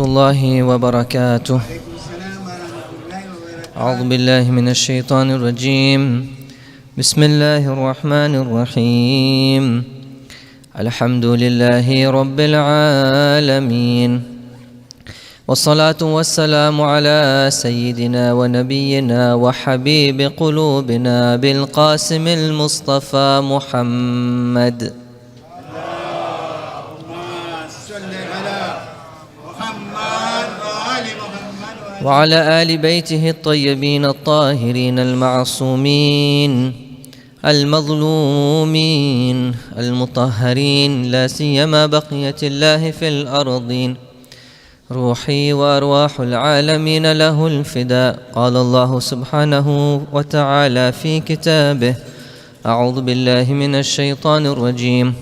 الله وبركاته. أعوذ بالله من الشيطان الرجيم. بسم الله الرحمن الرحيم. الحمد لله رب العالمين، والصلاة والسلام على سيدنا ونبينا وحبيب قلوبنا بالقاسم المصطفى محمد. وعلى آل بيته الطيبين الطاهرين المعصومين المظلومين المطهرين، لا سيما بقية الله في الأرضين. روحي وأرواح العالمين له الفداء. قال الله سبحانه وتعالى في كتابه: أعوذ بالله من الشيطان الرجيم.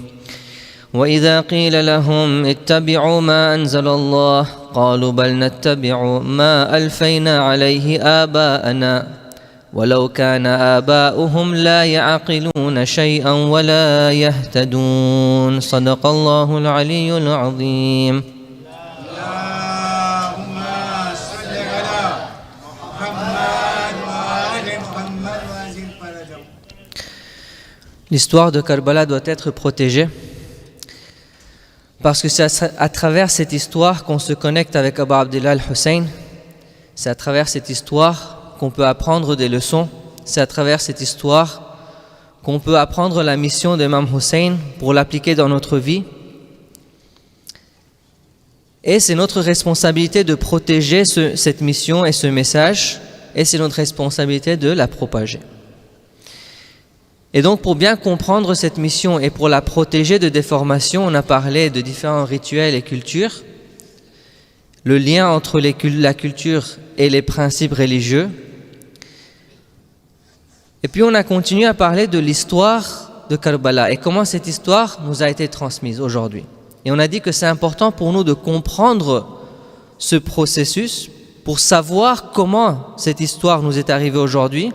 وإذا قيل لهم اتبعوا ما أنزل الله قالوا بل نتبع ما ألفينا عليه آباءنا ولو كان آباؤهم لا يعقلون شيئا ولا يهتدون. صدق الله العلي العظيم. اللهم صل على محمد وآل محمد وأجل فرجهم. L'histoire de Karbala doit être protégée, parce que c'est à travers cette histoire qu'on se connecte avec Abu Abdillah al-Hussein. C'est à travers cette histoire qu'on peut apprendre des leçons. C'est à travers cette histoire qu'on peut apprendre la mission d'Imam Hussein pour l'appliquer dans notre vie. Et c'est notre responsabilité de protéger cette mission et ce message, et c'est notre responsabilité de la propager. Et donc, pour bien comprendre cette mission et pour la protéger de déformations, on a parlé de différents rituels et cultures, le lien entre la culture et les principes religieux. Et puis on a continué à parler de l'histoire de Karbala et comment cette histoire nous a été transmise aujourd'hui. Et on a dit que c'est important pour nous de comprendre ce processus pour savoir comment cette histoire nous est arrivée aujourd'hui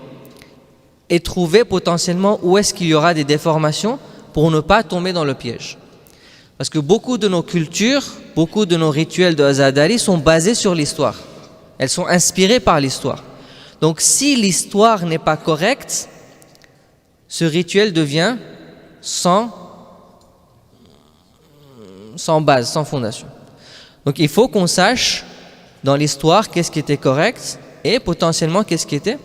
et trouver potentiellement où est-ce qu'il y aura des déformations pour ne pas tomber dans le piège. Parce que beaucoup de nos cultures, beaucoup de nos rituels de Azadari sont basés sur l'histoire. Elles sont inspirées par l'histoire. Donc si l'histoire n'est pas correcte, ce rituel devient sans base, sans fondation. Donc il faut qu'on sache dans l'histoire qu'est-ce qui était correct et potentiellement qu'est-ce qui était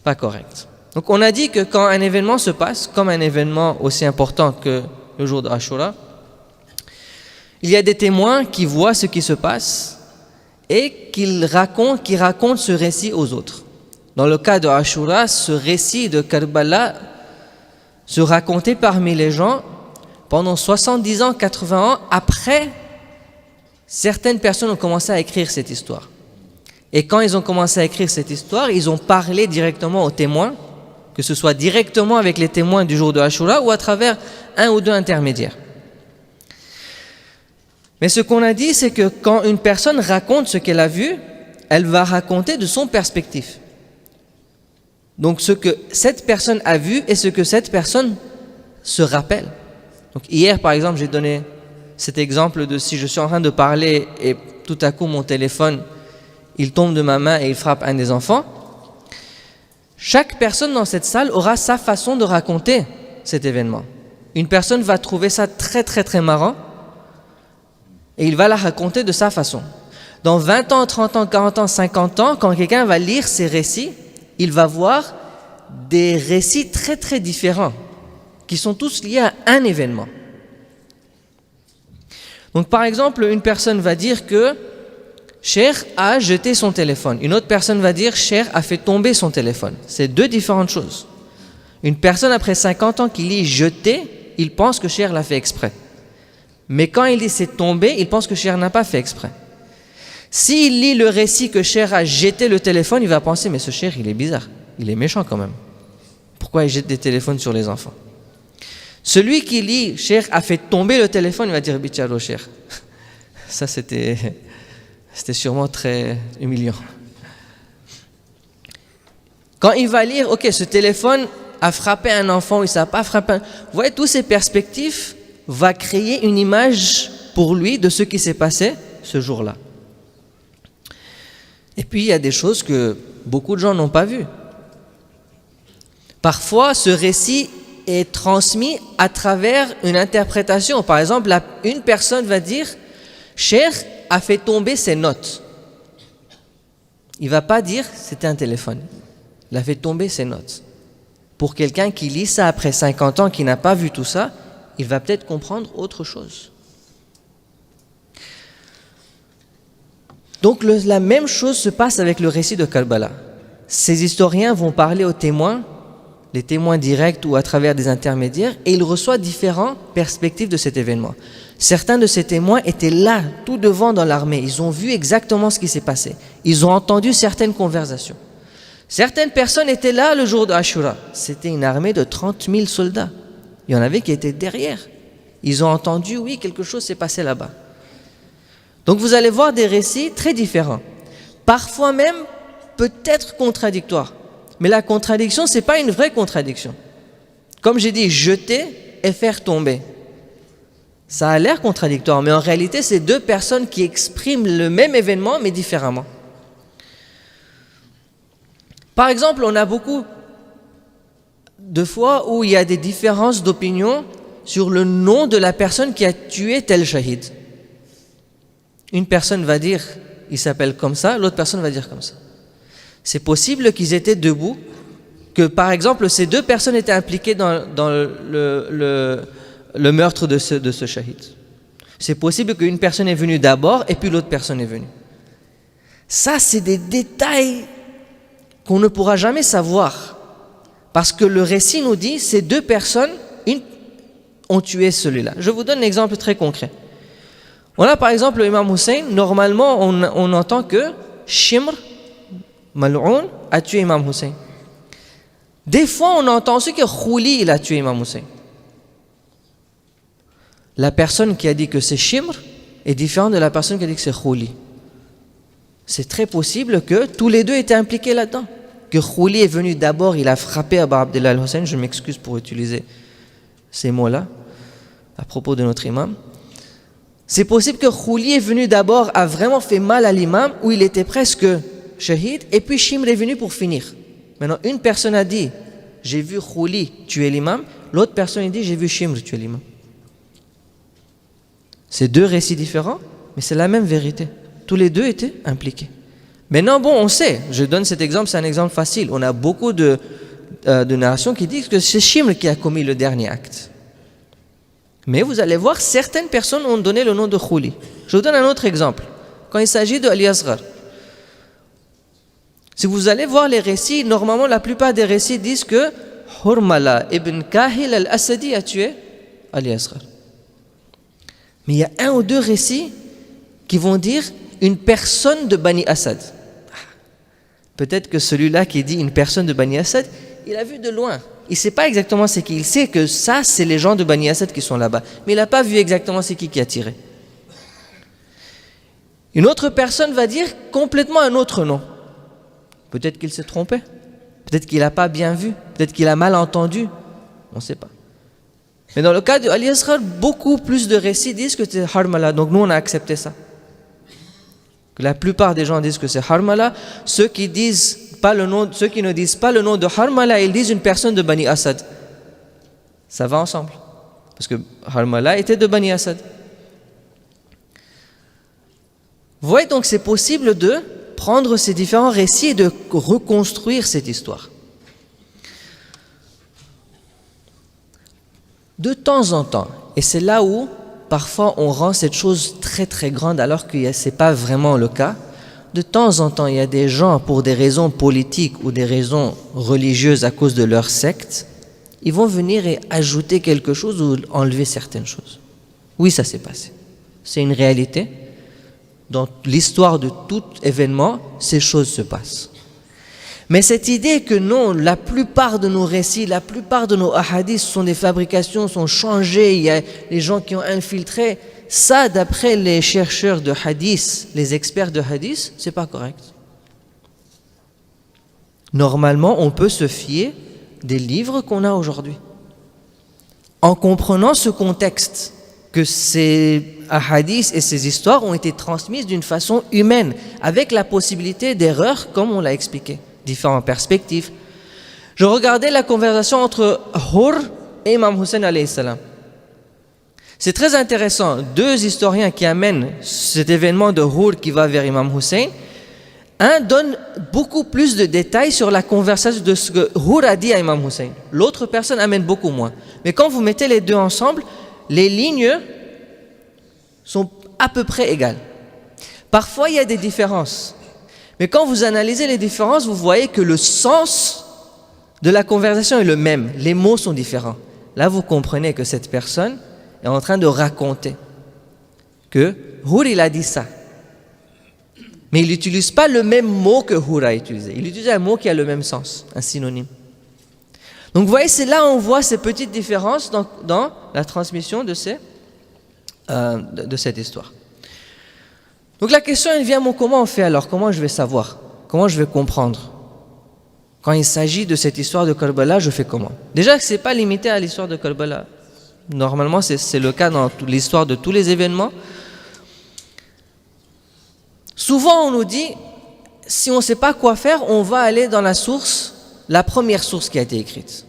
pas correct. Donc on a dit que quand un événement se passe, comme un événement aussi important que le jour de Ashura, il y a des témoins qui voient ce qui se passe et qui racontent ce récit aux autres. Dans le cas de Ashura, ce récit de Karbala se racontait parmi les gens pendant 70 ans, 80 ans après. Certaines personnes ont commencé à écrire cette histoire. Et quand ils ont commencé à écrire cette histoire, ils ont parlé directement aux témoins, que ce soit directement avec les témoins du jour de Ashura ou à travers un ou deux intermédiaires. Mais ce qu'on a dit, c'est que quand une personne raconte ce qu'elle a vu, elle va raconter de son perspective. Donc ce que cette personne a vu et ce que cette personne se rappelle. Donc hier, par exemple, j'ai donné cet exemple de si je suis en train de parler et tout à coup mon téléphone, il tombe de ma main et il frappe un des enfants. Chaque personne dans cette salle aura sa façon de raconter cet événement. Une personne va trouver ça très très très marrant et il va la raconter de sa façon. Dans 20 ans, 30 ans, 40 ans, 50 ans, quand quelqu'un va lire ces récits, il va voir des récits très très différents qui sont tous liés à un événement. Donc par exemple, une personne va dire que Cher a jeté son téléphone. Une autre personne va dire Cher a fait tomber son téléphone. C'est deux différentes choses. Une personne après 50 ans qui lit jeter, il pense que Cher l'a fait exprès. Mais quand il dit c'est tombé, il pense que Cher n'a pas fait exprès. S'il lit le récit que Cher a jeté le téléphone, il va penser mais ce Cher il est bizarre, il est méchant quand même. Pourquoi il jette des téléphones sur les enfants? Celui qui lit Cher a fait tomber le téléphone, il va dire bicharo Cher. Ça c'était sûrement très humiliant. Quand il va lire, ok, ce téléphone a frappé un enfant, il ne pas frappé un... Vous voyez, toutes ces perspectives vont créer une image pour lui de ce qui s'est passé ce jour-là. Et puis, il y a des choses que beaucoup de gens n'ont pas vues. Parfois, ce récit est transmis à travers une interprétation. Par exemple, une personne va dire « Cheikh a fait tomber ses notes ». Il ne va pas dire « c'était un téléphone ». Il a fait tomber ses notes. Pour quelqu'un qui lit ça après 50 ans, qui n'a pas vu tout ça, il va peut-être comprendre autre chose. Donc la même chose se passe avec le récit de Karbala. Ces historiens vont parler aux témoins, les témoins directs ou à travers des intermédiaires, et ils reçoivent différentes perspectives de cet événement. Certains de ces témoins étaient là, tout devant dans l'armée. Ils ont vu exactement ce qui s'est passé. Ils ont entendu certaines conversations. Certaines personnes étaient là le jour de Ashura. C'était une armée de 30 000 soldats. Il y en avait qui étaient derrière. Ils ont entendu, oui, quelque chose s'est passé là-bas. Donc vous allez voir des récits très différents. Parfois même, peut-être contradictoires. Mais la contradiction, ce n'est pas une vraie contradiction. Comme j'ai dit, jeter et faire tomber. Ça a l'air contradictoire, mais en réalité, c'est deux personnes qui expriment le même événement, mais différemment. Par exemple, on a beaucoup de fois où il y a des différences d'opinion sur le nom de la personne qui a tué tel shahid. Une personne va dire, il s'appelle comme ça, l'autre personne va dire comme ça. C'est possible qu'ils étaient debout, que par exemple, ces deux personnes étaient impliquées dans le meurtre de ce shahid. C'est possible qu'une personne est venue d'abord et puis l'autre personne est venue. Ça, c'est des détails qu'on ne pourra jamais savoir. Parce que le récit nous dit, ces deux personnes ont tué celui-là. Je vous donne un exemple très concret. On a par exemple l'imam Hussein, normalement on entend que Shimr, Mal'oun, a tué Imam Hussein. Des fois on entend aussi que Khouli il a tué Imam Hussein. La personne qui a dit que c'est Shimr est différente de la personne qui a dit que c'est Khouli. C'est très possible que tous les deux étaient impliqués là-dedans. Que Khouli est venu d'abord, il a frappé Abu Abdullah al-Hussein, je m'excuse pour utiliser ces mots-là à propos de notre imam. C'est possible que Khouli est venu d'abord, a vraiment fait mal à l'imam, où il était presque shahid, et puis Shimr est venu pour finir. Maintenant, une personne a dit, j'ai vu Khouli tuer l'imam, l'autre personne a dit, j'ai vu Shimr tuer l'imam. C'est deux récits différents, mais c'est la même vérité. Tous les deux étaient impliqués. Maintenant, bon, on sait, je donne cet exemple, c'est un exemple facile. On a beaucoup de narrations qui disent que c'est Shimr qui a commis le dernier acte. Mais vous allez voir, certaines personnes ont donné le nom de Khouli. Je vous donne un autre exemple. Quand il s'agit de Ali Asghar. Si vous allez voir les récits, normalement la plupart des récits disent que Hurmala ibn Kahil al-Asadi a tué Ali Asghar. Mais il y a un ou deux récits qui vont dire une personne de Bani Asad. Peut-être que celui-là qui dit une personne de Bani Asad, il a vu de loin. Il ne sait pas exactement c'est qui. Il sait que ça, c'est les gens de Bani Asad qui sont là-bas. Mais il n'a pas vu exactement c'est qui a tiré. Une autre personne va dire complètement un autre nom. Peut-être qu'il s'est trompé. Peut-être qu'il n'a pas bien vu. Peut-être qu'il a mal entendu. On ne sait pas. Mais dans le cas de Ali Asghar, beaucoup plus de récits disent que c'est Harmala. Donc nous, on a accepté ça. La plupart des gens disent que c'est Harmala. Ceux qui ne disent pas le nom de Harmala, ils disent une personne de Bani Asad. Ça va ensemble. Parce que Harmala était de Bani Asad. Vous voyez, donc c'est possible de prendre ces différents récits et de reconstruire cette histoire. De temps en temps, et c'est là où parfois on rend cette chose très très grande alors que ce n'est pas vraiment le cas, de temps en temps il y a des gens pour des raisons politiques ou des raisons religieuses à cause de leur secte, ils vont venir et ajouter quelque chose ou enlever certaines choses. Oui, ça s'est passé. C'est une réalité. Dans l'histoire de tout événement, ces choses se passent. Mais cette idée que non, la plupart de nos récits, la plupart de nos hadiths sont des fabrications, sont changés, il y a les gens qui ont infiltré, ça d'après les chercheurs de hadith, les experts de hadith, c'est pas correct. Normalement, on peut se fier des livres qu'on a aujourd'hui. En comprenant ce contexte, que ces hadiths et ces histoires ont été transmises d'une façon humaine, avec la possibilité d'erreurs, comme on l'a expliqué, différentes perspectives. Je regardais la conversation entre Hur et Imam Hussein alayhi salam. C'est très intéressant, deux historiens qui amènent cet événement de Hur qui va vers Imam Hussein. Un donne beaucoup plus de détails sur la conversation de ce que Hur a dit à Imam Hussein. L'autre personne amène beaucoup moins. Mais quand vous mettez les deux ensemble, les lignes sont à peu près égales. Parfois, il y a des différences. Mais quand vous analysez les différences, vous voyez que le sens de la conversation est le même. Les mots sont différents. Là, vous comprenez que cette personne est en train de raconter que Hur, il a dit ça. Mais il n'utilise pas le même mot que Hur a utilisé. Il utilise un mot qui a le même sens, un synonyme. Donc vous voyez, c'est là où on voit ces petites différences dans la transmission de cette histoire. Donc la question, elle vient, comment on fait alors? Comment je vais savoir? Comment je vais comprendre? Quand il s'agit de cette histoire de Karbala, je fais comment? Déjà, ce n'est pas limité à l'histoire de Karbala. Normalement, c'est le cas dans l'histoire de tous les événements. Souvent, on nous dit, si on ne sait pas quoi faire, on va aller dans la source, la première source qui a été écrite.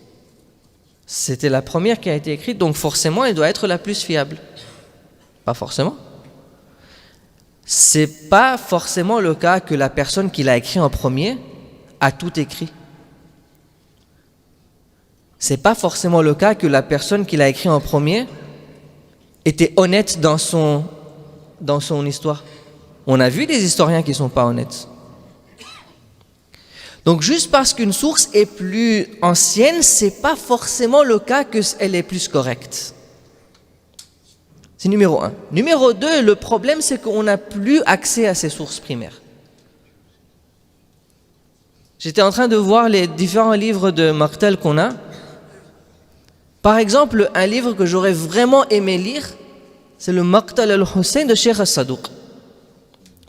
C'était la première qui a été écrite, donc forcément, elle doit être la plus fiable. Pas forcément. Ce n'est pas forcément le cas que la personne qui l'a écrit en premier a tout écrit. Ce n'est pas forcément le cas que la personne qui l'a écrit en premier était honnête dans son histoire. On a vu des historiens qui ne sont pas honnêtes. Donc juste parce qu'une source est plus ancienne, ce n'est pas forcément le cas qu'elle est plus correcte. C'est numéro 1. Numéro 2, le problème c'est qu'on n'a plus accès à ces sources primaires. J'étais en train de voir les différents livres de Maqtal qu'on a. Par exemple, un livre que j'aurais vraiment aimé lire, c'est le Maqtal al-Hussein de Cheikh al-Sadouk.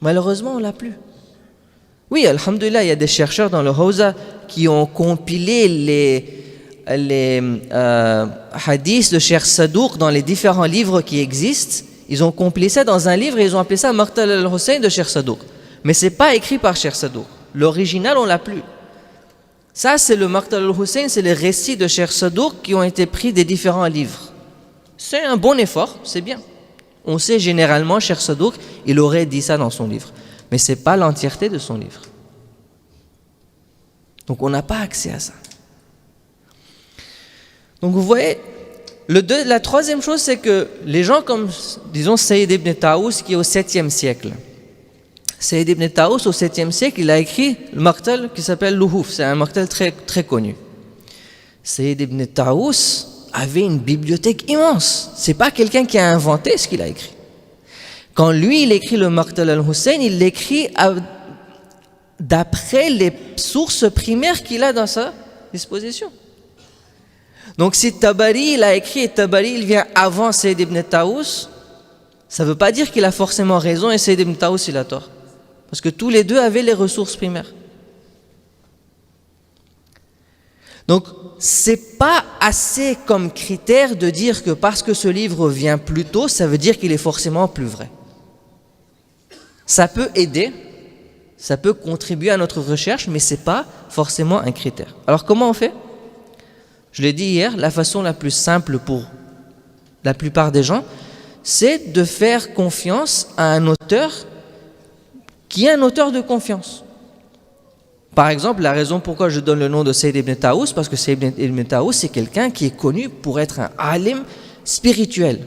Malheureusement, on ne l'a plus. Oui, alhamdoulilah, il y a des chercheurs dans le Hawza qui ont compilé les hadiths de Cheikh Sadouk dans les différents livres qui existent. Ils ont compilé ça dans un livre et ils ont appelé ça Maqtal al-Hussein de Cheikh Sadouk. Mais ce n'est pas écrit par Cheikh Sadouk. L'original, on ne l'a plus. Ça, c'est le Maqtal al-Hussein, c'est les récits de Cheikh Sadouk qui ont été pris des différents livres. C'est un bon effort, c'est bien. On sait généralement, Cheikh Sadouk, il aurait dit ça dans son livre. Mais ce n'est pas l'entièreté de son livre. Donc on n'a pas accès à ça. Donc vous voyez, la troisième chose, c'est que les gens comme, disons, Sayyid ibn Taous, qui est au 7e siècle. Sayyid ibn Taous, au 7e siècle, il a écrit le Maqtal qui s'appelle Luhuf. C'est un Maqtal très, très connu. Sayyid ibn Taous avait une bibliothèque immense. Ce n'est pas quelqu'un qui a inventé ce qu'il a écrit. Quand lui, il écrit le Maqtal al-Hussein, il l'écrit d'après les sources primaires qu'il a dans sa disposition. Donc si Tabari, il a écrit et Tabari, il vient avant Sayyid ibn Taous, ça ne veut pas dire qu'il a forcément raison et Sayyid ibn Taous, il a tort. Parce que tous les deux avaient les ressources primaires. Donc, ce n'est pas assez comme critère de dire que parce que ce livre vient plus tôt, ça veut dire qu'il est forcément plus vrai. Ça peut aider, ça peut contribuer à notre recherche, mais ce n'est pas forcément un critère. Alors comment on fait? Je l'ai dit hier, la façon la plus simple pour la plupart des gens, c'est de faire confiance à un auteur qui est un auteur de confiance. Par exemple, la raison pourquoi je donne le nom de Sayyid ibn Taous, parce que Sayyid ibn Taous, c'est quelqu'un qui est connu pour être un alim spirituel.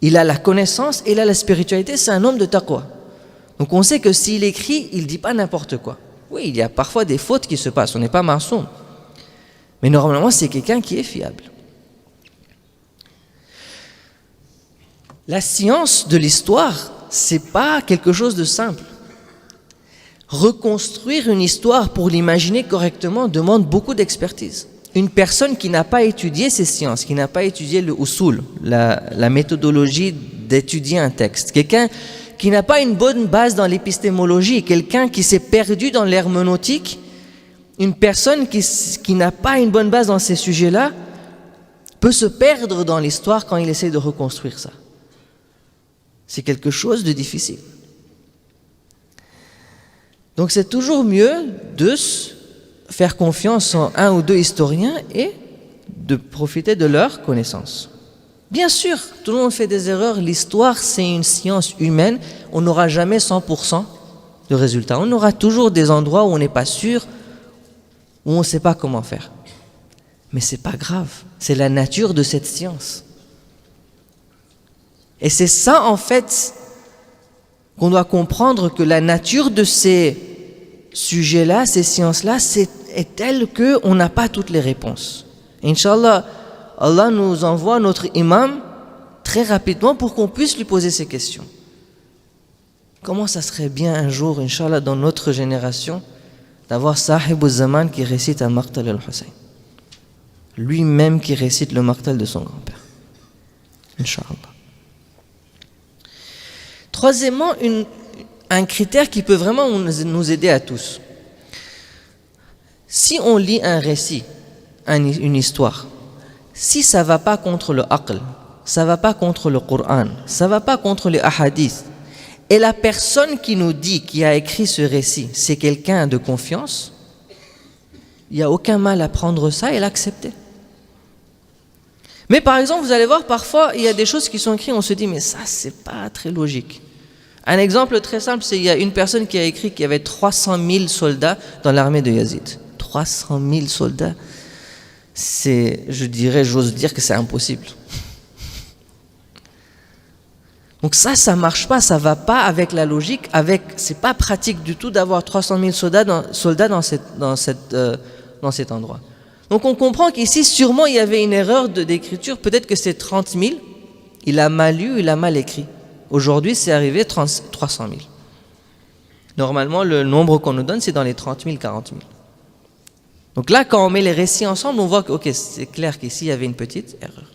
Il a la connaissance et il a la spiritualité, c'est un homme de taqwa. Donc on sait que s'il écrit, il ne dit pas n'importe quoi. Oui, il y a parfois des fautes qui se passent, on n'est pas maçon. Mais normalement, c'est quelqu'un qui est fiable. La science de l'histoire, ce n'est pas quelque chose de simple. Reconstruire une histoire pour l'imaginer correctement demande beaucoup d'expertise. Une personne qui n'a pas étudié ces sciences, qui n'a pas étudié le usul, la méthodologie d'étudier un texte, quelqu'un qui n'a pas une bonne base dans l'épistémologie, quelqu'un qui s'est perdu dans l'herméneutique, une personne qui n'a pas une bonne base dans ces sujets-là, peut se perdre dans l'histoire quand il essaie de reconstruire ça. C'est quelque chose de difficile. Donc c'est toujours mieux de faire confiance en un ou deux historiens et de profiter de leur connaissance. Bien sûr, tout le monde fait des erreurs. L'histoire, c'est une science humaine. On n'aura jamais 100% de résultats. On aura toujours des endroits où on n'est pas sûr, où on ne sait pas comment faire. Mais ce n'est pas grave. C'est la nature de cette science. Et c'est ça, en fait, qu'on doit comprendre, que la nature de ces sujets-là, ces sciences-là, est telle qu'on n'a pas toutes les réponses. Inch'Allah, Allah nous envoie notre imam très rapidement pour qu'on puisse lui poser ces questions. Comment ça serait bien un jour, Inch'Allah, dans notre génération, d'avoir Sahib al-Zaman qui récite un Maqtal al-Hussein. Lui-même qui récite le Maqtal de son grand-père. Inch'Allah. Troisièmement, un critère qui peut vraiment nous aider à tous. Si on lit un récit, une histoire, si ça ne va pas contre le aql, ça ne va pas contre le Coran, ça ne va pas contre les ahadiths, et la personne qui nous dit, qui a écrit ce récit, c'est quelqu'un de confiance, il n'y a aucun mal à prendre ça et l'accepter. Mais par exemple, vous allez voir, parfois, il y a des choses qui sont écrites, on se dit, mais ça, c'est pas très logique. Un exemple très simple, c'est qu'il y a une personne qui a écrit qu'il y avait 300 000 soldats dans l'armée de Yazid. 300 000 soldats, j'ose dire que c'est impossible. Donc ça marche pas, ça va pas avec la logique, c'est pas pratique du tout d'avoir 300 000 soldats dans cet endroit. Donc on comprend qu'ici, sûrement, il y avait une erreur d'écriture, peut-être que c'est 30 000, il a mal lu, il a mal écrit. Aujourd'hui, c'est arrivé 300 000. Normalement, le nombre qu'on nous donne, c'est dans les 30 000, 40 000. Donc là, quand on met les récits ensemble, on voit que c'est clair qu'ici, il y avait une petite erreur.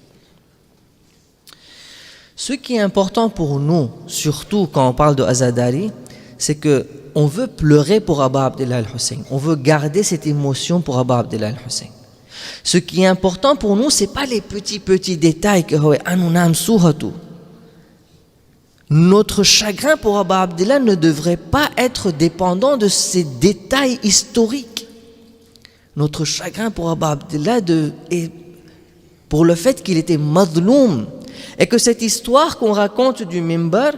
Ce qui est important pour nous, surtout quand on parle de Azadari, c'est qu'on veut pleurer pour Aba Abdillah al-Hussein. On veut garder cette émotion pour Aba Abdillah al-Hussein. Ce qui est important pour nous, ce n'est pas les petits détails que notre chagrin pour Aba Abdillah ne devrait pas être dépendant de ces détails historiques. Notre chagrin pour Aba Abdillah est pour le fait qu'il était madloum, et que cette histoire qu'on raconte du mimbar,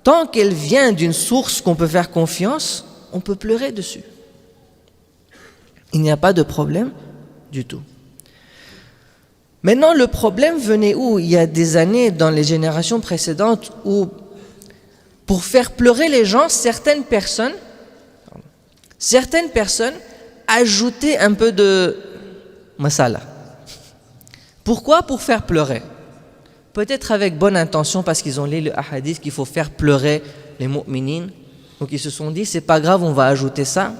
tant qu'elle vient d'une source qu'on peut faire confiance, on peut pleurer dessus. Il n'y a pas de problème du tout. Maintenant, le problème venait où? Il y a des années, dans les générations précédentes, où pour faire pleurer les gens, certaines personnes ajoutaient un peu de masala. Pourquoi? Pour faire pleurer. Peut-être avec bonne intention, parce qu'ils ont lu le hadith qu'il faut faire pleurer les mu'minines. Donc ils se sont dit, c'est pas grave, on va ajouter ça.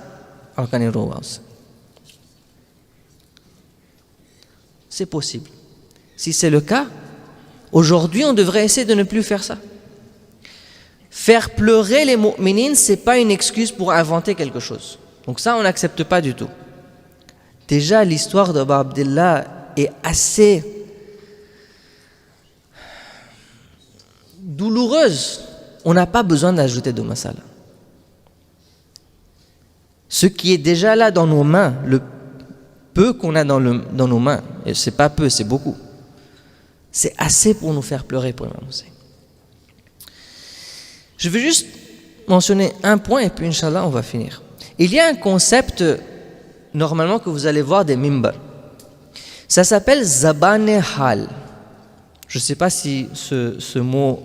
C'est possible. Si c'est le cas, aujourd'hui on devrait essayer de ne plus faire ça. Faire pleurer les mu'minines, ce n'est pas une excuse pour inventer quelque chose. Donc ça, on n'accepte pas du tout. Déjà, l'histoire d'Aba Abdillah est assez douloureuse. On n'a pas besoin d'ajouter de masala. Ce qui est déjà là dans nos mains, le peu qu'on a dans nos mains, et c'est pas peu, c'est beaucoup, c'est assez pour nous faire pleurer pour Imam Hussein. Je vais juste mentionner un point et puis Inch'Allah on va finir. Il y a un concept normalement que vous allez voir des mimbar. Ça s'appelle Zabane Hal. Je ne sais pas si ce mot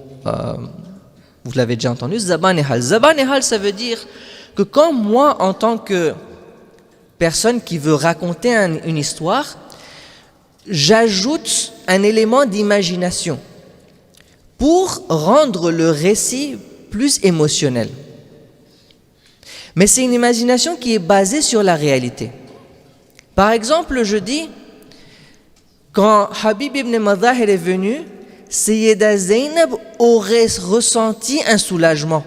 vous l'avez déjà entendu. Zabane Hal. Zabane Hal, ça veut dire que quand moi, en tant que personne qui veut raconter une histoire, j'ajoute un élément d'imagination pour rendre le récit plus émotionnel. Mais c'est une imagination qui est basée sur la réalité. Par exemple, je dis, quand Habib ibn Madahir est venu, Sayyida Zainab aurait ressenti un soulagement.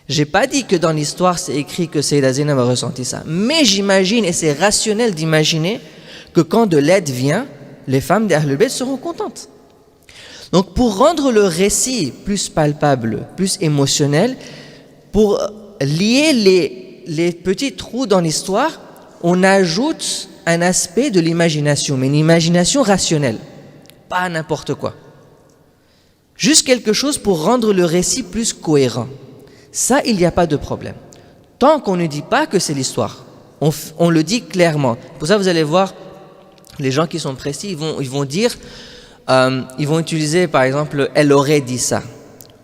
Je n'ai pas dit que dans l'histoire c'est écrit que Sayyida Zainab a ressenti ça, mais j'imagine, et c'est rationnel d'imaginer, que quand de l'aide vient, les femmes d'Ahlul Bayt seront contentes. Donc pour rendre le récit plus palpable, plus émotionnel, pour lier les petits trous dans l'histoire, on ajoute un aspect de l'imagination, mais une imagination rationnelle, pas n'importe quoi. Juste quelque chose pour rendre le récit plus cohérent. Ça, il n'y a pas de problème. Tant qu'on ne dit pas que c'est l'histoire, on le dit clairement. Pour ça, vous allez voir, les gens qui sont précis, ils vont dire, ils vont utiliser par exemple, elle aurait dit ça.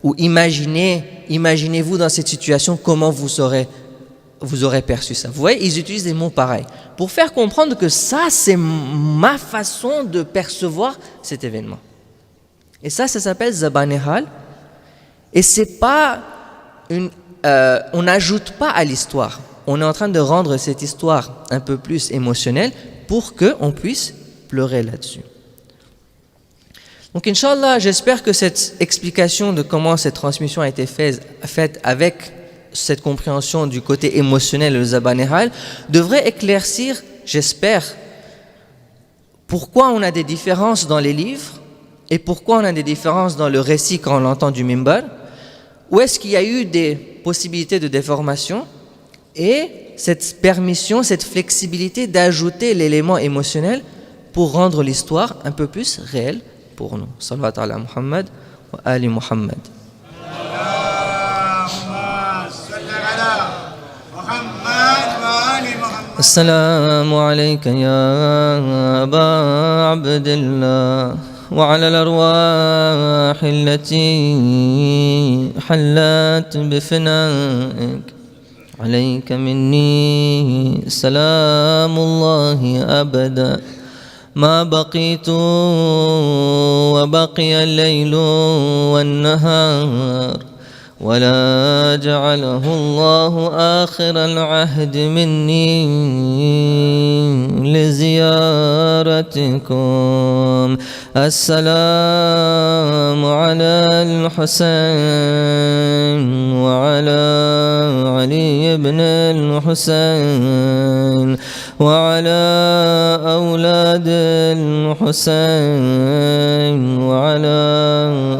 Ou imaginez-vous dans cette situation, comment vous aurez perçu ça. Vous voyez, ils utilisent des mots pareils. Pour faire comprendre que ça, c'est ma façon de percevoir cet événement. Et ça s'appelle Zabanehal. Et c'est pas on n'ajoute pas à l'histoire. On est en train de rendre cette histoire un peu plus émotionnelle pour qu'on puisse pleurer là-dessus. Donc, Inch'Allah, j'espère que cette explication de comment cette transmission a été faite avec cette compréhension du côté émotionnel, le Zabanehal, devrait éclaircir, j'espère, pourquoi on a des différences dans les livres et pourquoi on a des différences dans le récit quand on l'entend du mimbar. Où est-ce qu'il y a eu des possibilités de déformation et cette permission, cette flexibilité d'ajouter l'élément émotionnel pour rendre l'histoire un peu plus réelle pour nous. Sallallahu ala Muhammad wa ali Muhammad. Assalamu alayka ya Aba Abdillah وعلى الأرواح التي حلت بفنائك عليك مني سلام الله أبدا ما بقيت وبقي الليل والنهار ولا جعله الله آخر العهد مني لزيارتكم السلام على الحسين وعلى علي بن الحسين وعلى أولاد الحسين وعلى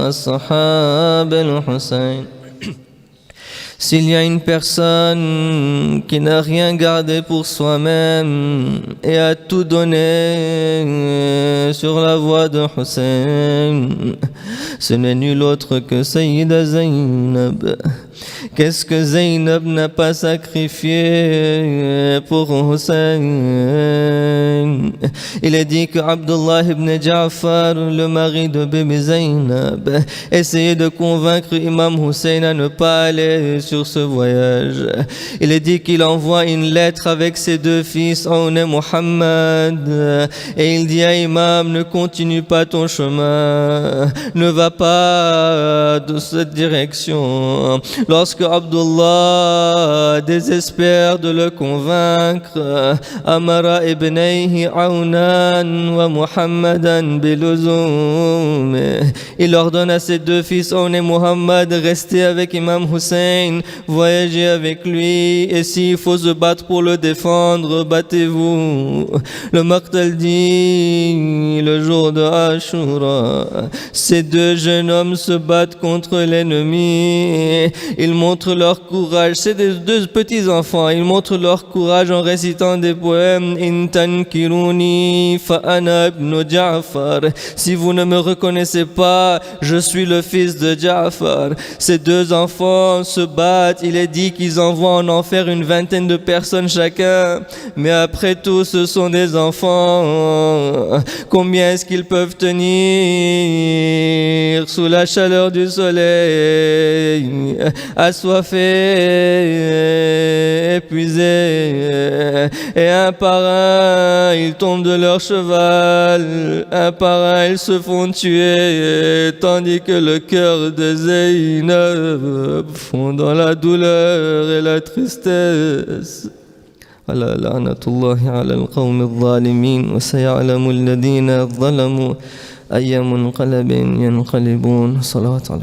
أصحاب الحسين. S'il y a une personne qui n'a rien gardé pour soi-même et a tout donné sur la voie de Hussein, ce n'est nul autre que Sayyida Zainab. Qu'est-ce que Zainab n'a pas sacrifié pour Hussein? Il est dit que Abdullah ibn Ja'far, le mari de bébé Zainab, essayait de convaincre Imam Hussein à ne pas aller sur ce voyage. Il est dit qu'il envoie une lettre avec ses deux fils, Aoun et Muhammad, et il dit à Imam, ne continue pas ton chemin, ne va pas de cette direction. Lorsque Abdullah désespère de le convaincre, Amara ibnayhi Aounan wa Muhammadan biluzum, il ordonne à ses deux fils Aoun et Muhammad de rester avec Imam Hussein, voyager avec lui, et s'il faut se battre pour le défendre, battez-vous. Le Maqtal dit, le jour de Ashura, ces deux jeunes hommes se battent contre l'ennemi. Ils montrent leur courage, c'est des deux petits enfants, ils montrent leur courage en récitant des poèmes. In tankiruni fa ana ibn Ja'far. Si vous ne me reconnaissez pas, je suis le fils de Ja'far. Ces deux enfants se battent, il est dit qu'ils envoient en enfer une vingtaine de personnes chacun, mais après tout ce sont des enfants. Combien est-ce qu'ils peuvent tenir sous la chaleur du soleil, assoiffés, épuisés, et un par un ils tombent de leur cheval, un par un ils se font tuer, tandis que le cœur de Zainab fond dans la douleur et la tristesse. على لعنة الله على القوم الظالمين وسيعلم الذين ظلموا أي منقلب ينقلبون صلوات على